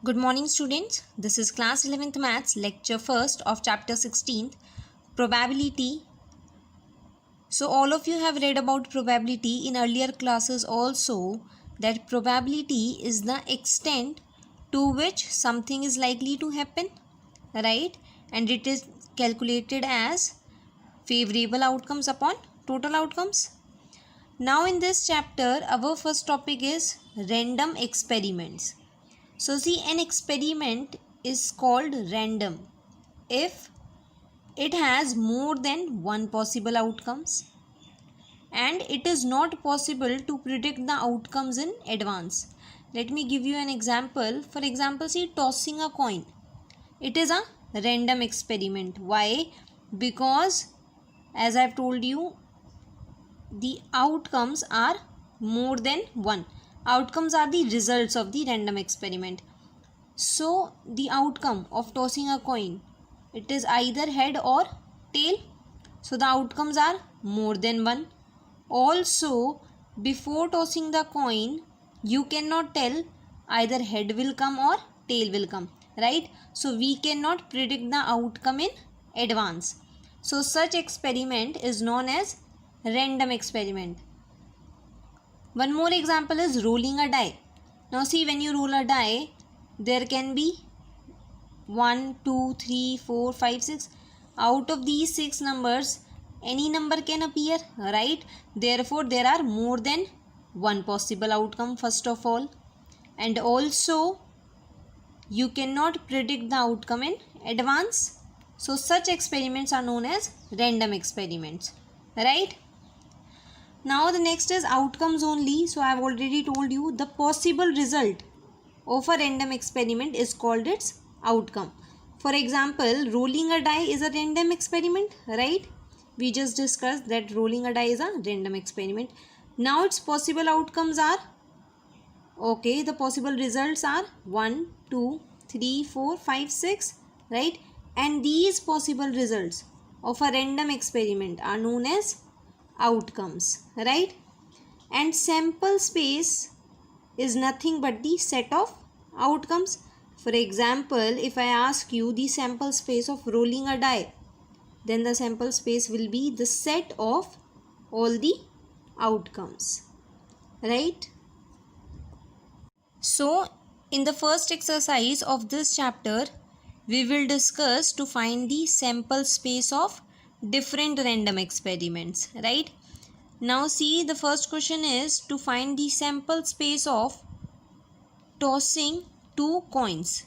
Good morning, students. This is class 11th maths lecture 1st of chapter 16th probability. So all of you have read about probability in earlier classes also, that probability is the extent to which something is likely to happen, right? And it is calculated as favorable outcomes upon total outcomes. Now in this chapter our first topic is random experiments. So see, an experiment is called random if it has more than one possible outcomes and it is not possible to predict the outcomes in advance. Let me give you an example. For example, see, tossing a coin. It is a random experiment. Why? Because as I have told you, the outcomes are more than one. Outcomes are the results of the random experiment. So the outcome of tossing a coin, it is either head or tail. So the outcomes are more than one. Also, before tossing the coin, you cannot tell either head will come or tail will come, right? So we cannot predict the outcome in advance. So such experiment is known as random experiment. One more example is rolling a die. Now see, when you roll a die, there can be 1, 2, 3, 4, 5, 6. Out of these 6 numbers, any number can appear, right? Therefore, there are more than one possible outcome first of all. And also, you cannot predict the outcome in advance. So, such experiments are known as random experiments, right? Now, the next is outcomes only. So, I have already told you the possible result of a random experiment is called its outcome. For example, rolling a die is a random experiment, right? We just discussed that rolling a die is a random experiment. Now its possible outcomes are, okay, the possible results are 1, 2, 3, 4, 5, 6, right? And these possible results of a random experiment are known as outcomes, right? And sample space is nothing but the set of outcomes. For example, if I ask you the sample space of rolling a die, then the sample space will be the set of all the outcomes, right? So, in the first exercise of this chapter, we will discuss to find the sample space of different random experiments, right? Now see, the first question is to find the sample space of tossing two coins.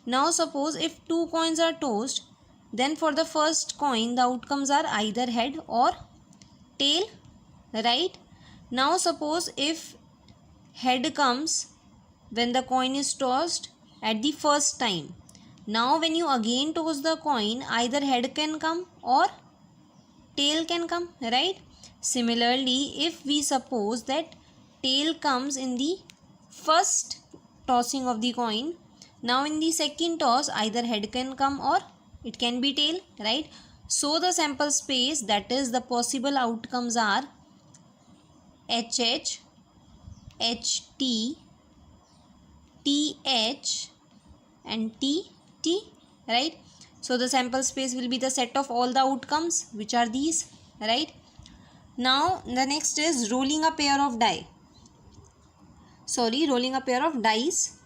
Now suppose if two coins are tossed, then for the first coin the outcomes are either head or tail, right? Now suppose if head comes when the coin is tossed at the first time. Now when you again toss the coin, either head can come or tail can come, right? Similarly, if we suppose that tail comes in the first tossing of the coin, now in the second toss either head can come or it can be tail, right? So the sample space, that is the possible outcomes, are HH, HT, TH and TT, right? So the sample space will be the set of all the outcomes, which are these, right? Now the next is rolling a pair of die. Rolling a pair of dice.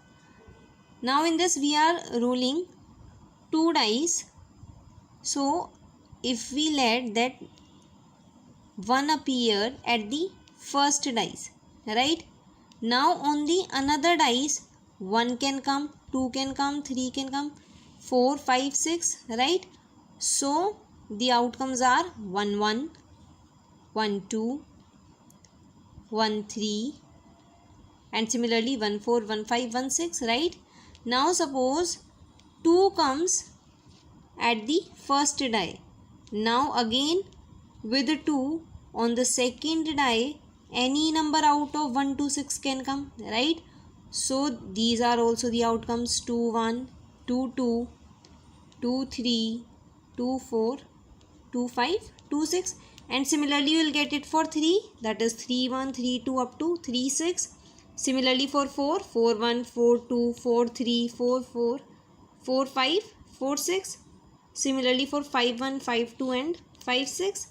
Now in this we are rolling two dice. So if we let that one appear at the first dice, right? Now on the another dice, 1 can come, 2 can come, 3 can come, 4, 5, 6, right? So the outcomes are 1, 1, 1, 2, 1, 3 and similarly 1, 4, 1, 5, 1, 6, right? Now suppose 2 comes at the first die. Now again with 2 on the second die, any number out of 1 to 6 can come, right? So these are also the outcomes: 2, 1, 2, 2, 2, 3, 2, 4, 2, 5, 2, 6, and similarly you will get it for 3, that is 3, 1, 3, 2 up to 3, 6. Similarly for 4, 4 1, 4 2, 4 3, 4 4, 4 5, 4 6. Similarly for 5 1, 5 2 and 5 6.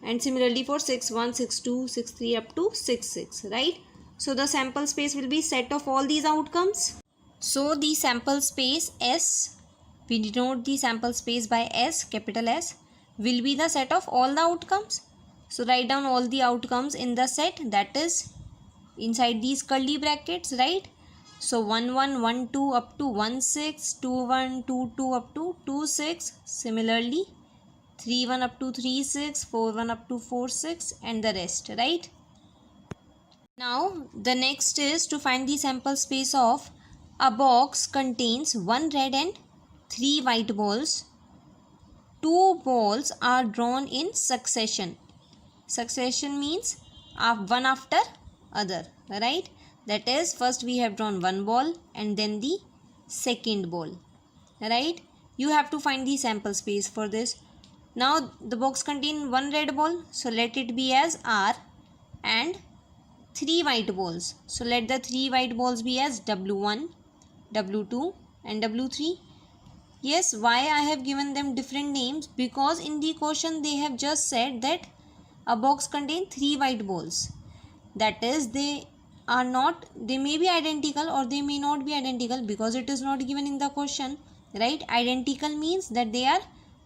And similarly for 6 1, 6 2, 6 3 up to 6 6, right? So the sample space will be set of all these outcomes. So the sample space S, we denote the sample space by S, capital S, will be the set of all the outcomes. So write down all the outcomes in the set, that is inside these curly brackets, right? So 1 1, 1 2 up to 1 6, 2 1, 2 2 up to 2 6. Similarly 3 1 up to 3 6, 4 1 up to 4 6 and the rest, right? Now the next is to find the sample space of a box contains 1 red and 3 white balls. 2 balls are drawn in succession. Succession means one after other, right? That is, first we have drawn one ball and then the second ball, right? You have to find the sample space for this. Now the box contains 1 red ball, so let it be as R, and 3 white balls, so let the 3 white balls be as W1, W2 and W3. Yes, why I have given them different names? Because in the question they have just said that a box contains 3 white balls. That is, they may be identical or they may not be identical because it is not given in the question, right? Identical means that they are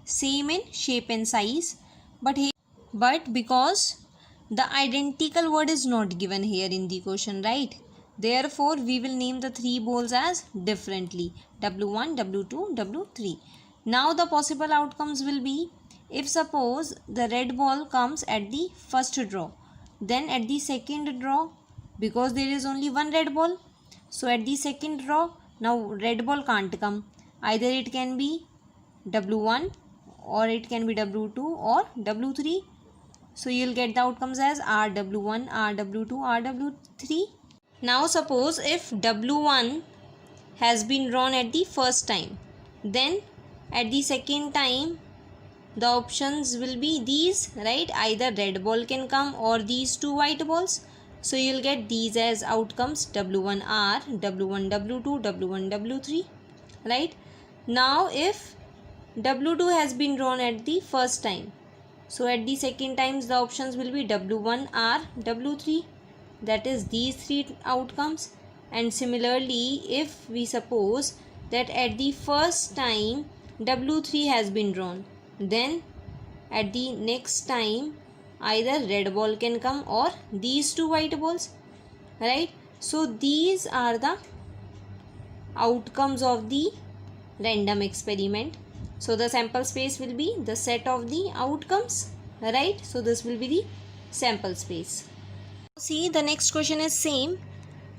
same in shape and size, but because the identical word is not given here in the question, right? Therefore, we will name the 3 balls as differently, W1, W2, W3. Now the possible outcomes will be, if suppose the red ball comes at the first draw, then at the second draw, because there is only 1 red ball, so at the second draw, now red ball can't come. Either it can be W1 or it can be W2 or W3. So you will get the outcomes as RW1, RW2, RW3. Now suppose if W1 has been drawn at the first time, then at the second time the options will be these, right? Either red ball can come or these 2 white balls. So you will get these as outcomes, W1R, W1 W2, W1 W3, right? Now if W2 has been drawn at the first time, so at the second times the options will be W1R, W3, that is these 3 outcomes. And similarly, if we suppose that at the first time W3 has been drawn, then at the next time either red ball can come or these 2 white balls, right? So these are the outcomes of the random experiment. So the sample space will be the set of the outcomes, right? So this will be the sample space. See, the next question is same,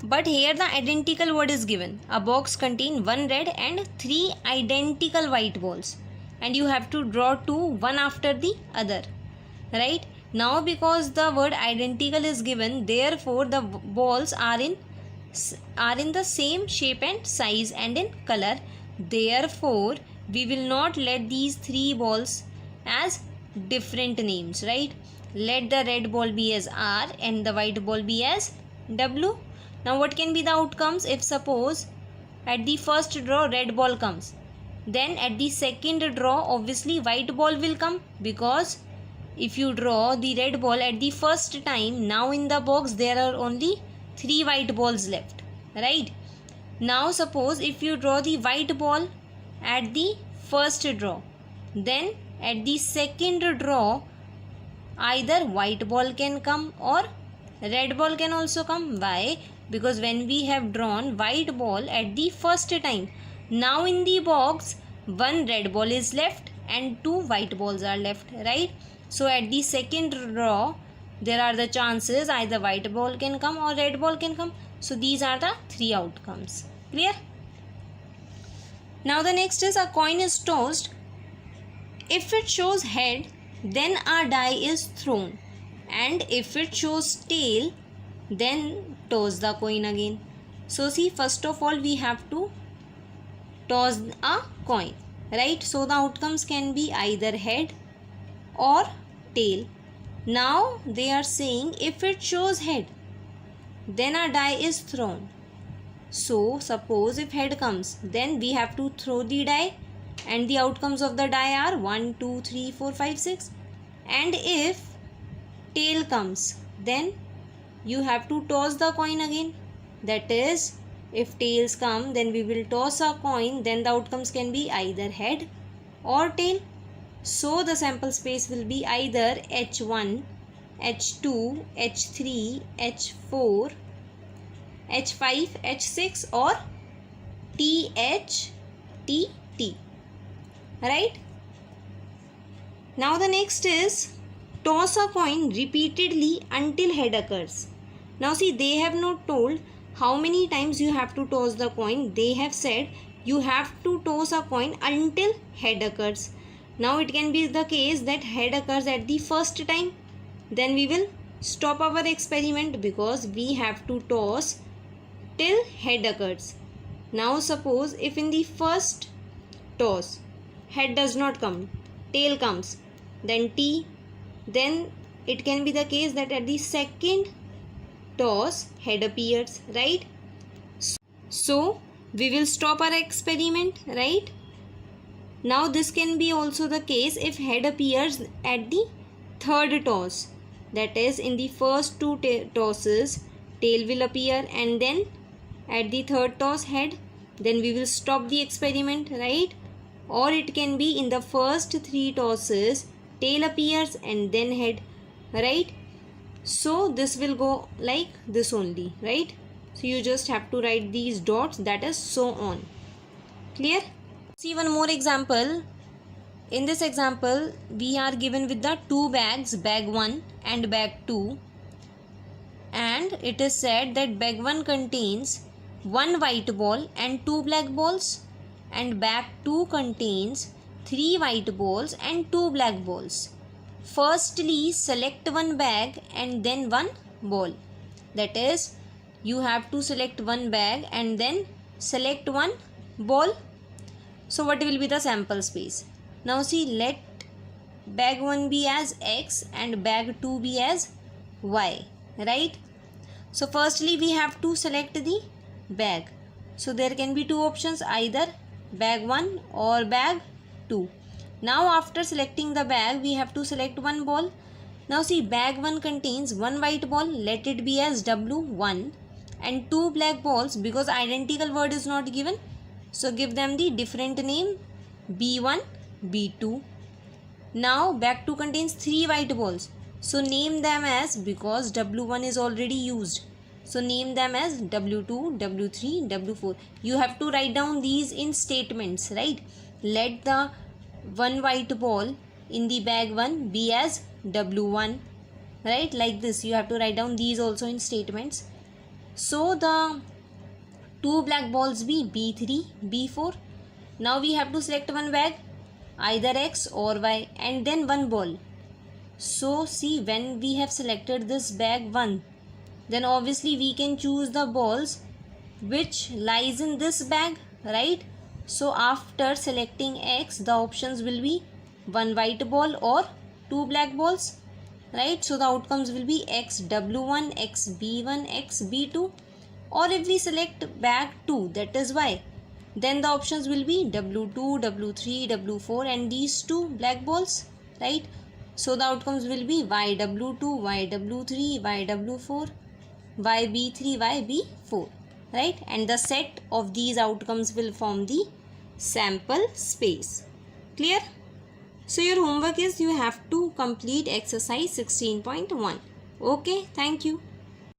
but here the identical word is given. A box contains 1 red and 3 identical white balls, and you have to draw 2 one after the other, right? Now because the word identical is given, therefore the balls are in the same shape and size and in color. Therefore we will not let these 3 balls as different names, right? Let the red ball be as R and the white ball be as W. Now what can be the outcomes? If suppose at the first draw red ball comes, then at the second draw obviously white ball will come, because if you draw the red ball at the first time, now in the box there are only 3 white balls left, right? Now suppose if you draw the white ball at the first draw, then at the second draw either white ball can come or red ball can also come. Why? Because when we have drawn white ball at the first time, now in the box 1 red ball is left and 2 white balls are left, right? So at the second draw there are the chances either white ball can come or red ball can come. So these are the 3 outcomes. Clear? Now the next is, a coin is tossed. If it shows head, then a die is thrown, and if it shows tail, then toss the coin again. So see, first of all we have to toss a coin, right? So the outcomes can be either head or tail. Now they are saying if it shows head, then a die is thrown. So suppose if head comes, then we have to throw the die, and the outcomes of the die are 1, 2, 3, 4, 5, 6. And if tail comes, then you have to toss the coin again. That is, if tails come, then we will toss a coin, then the outcomes can be either head or tail. So the sample space will be either H1, H2, H3, H4, H5, H6 or TH, TT. Right? Now the next is toss a coin repeatedly until head occurs. Now see, they have not told how many times you have to toss the coin. They have said you have to toss a coin until head occurs. Now it can be the case that head occurs at the first time. Then we will stop our experiment because we have to toss till head occurs. Now suppose if in the first toss head does not come, tail comes, then T, then it can be the case that at the second toss head appears, right? So we will stop our experiment, right? Now this can be also the case if head appears at the third toss. That is, in the first two tosses tail will appear, and then at the third toss head. Then we will stop the experiment, right? Or it can be in the first three tosses tail appears and then head, right? So this will go like this only, right? So you just have to write these dots, that is so on. Clear? See one more example. In this example, we are given with the two bags, bag 1 and bag 2. And it is said that bag 1 contains 1 white ball and 2 black balls. And bag 2 contains 3 white balls and 2 black balls. Firstly, select one bag and then one ball. That is, you have to select one bag and then select one ball. So what will be the sample space? Now see, let bag 1 be as X and bag 2 be as Y, right? So firstly we have to select the bag. So there can be two options, either bag 1 or bag 2. Now after selecting the bag, we have to select one ball. Now see, bag 1 contains 1 white ball, let it be as W1, and 2 black balls, because identical word is not given. So give them the different name, B1, B2. Now bag 2 contains 3 white balls. So name them as, because W1 is already used, so name them as W2, W3, W4. You have to write down these in statements, right? Let the 1 white ball in the bag 1 be as W1, right? Like this, you have to write down these also in statements. So the 2 black balls be B3, B4. Now we have to select one bag, either X or Y, and then one ball. So see, when we have selected this bag 1, then obviously we can choose the balls which lies in this bag, right? So after selecting X, the options will be 1 white ball or 2 black balls, right? So the outcomes will be X W1, X B1, X B2. Or if we select bag 2, that is Y, then the options will be W2, W3, W4 and these 2 black balls, right? So the outcomes will be YW2, YW3, YW4, YB3, YB4, right? And the set of these outcomes will form the sample space. Clear? So your homework is you have to complete exercise 16.1. Okay, thank you.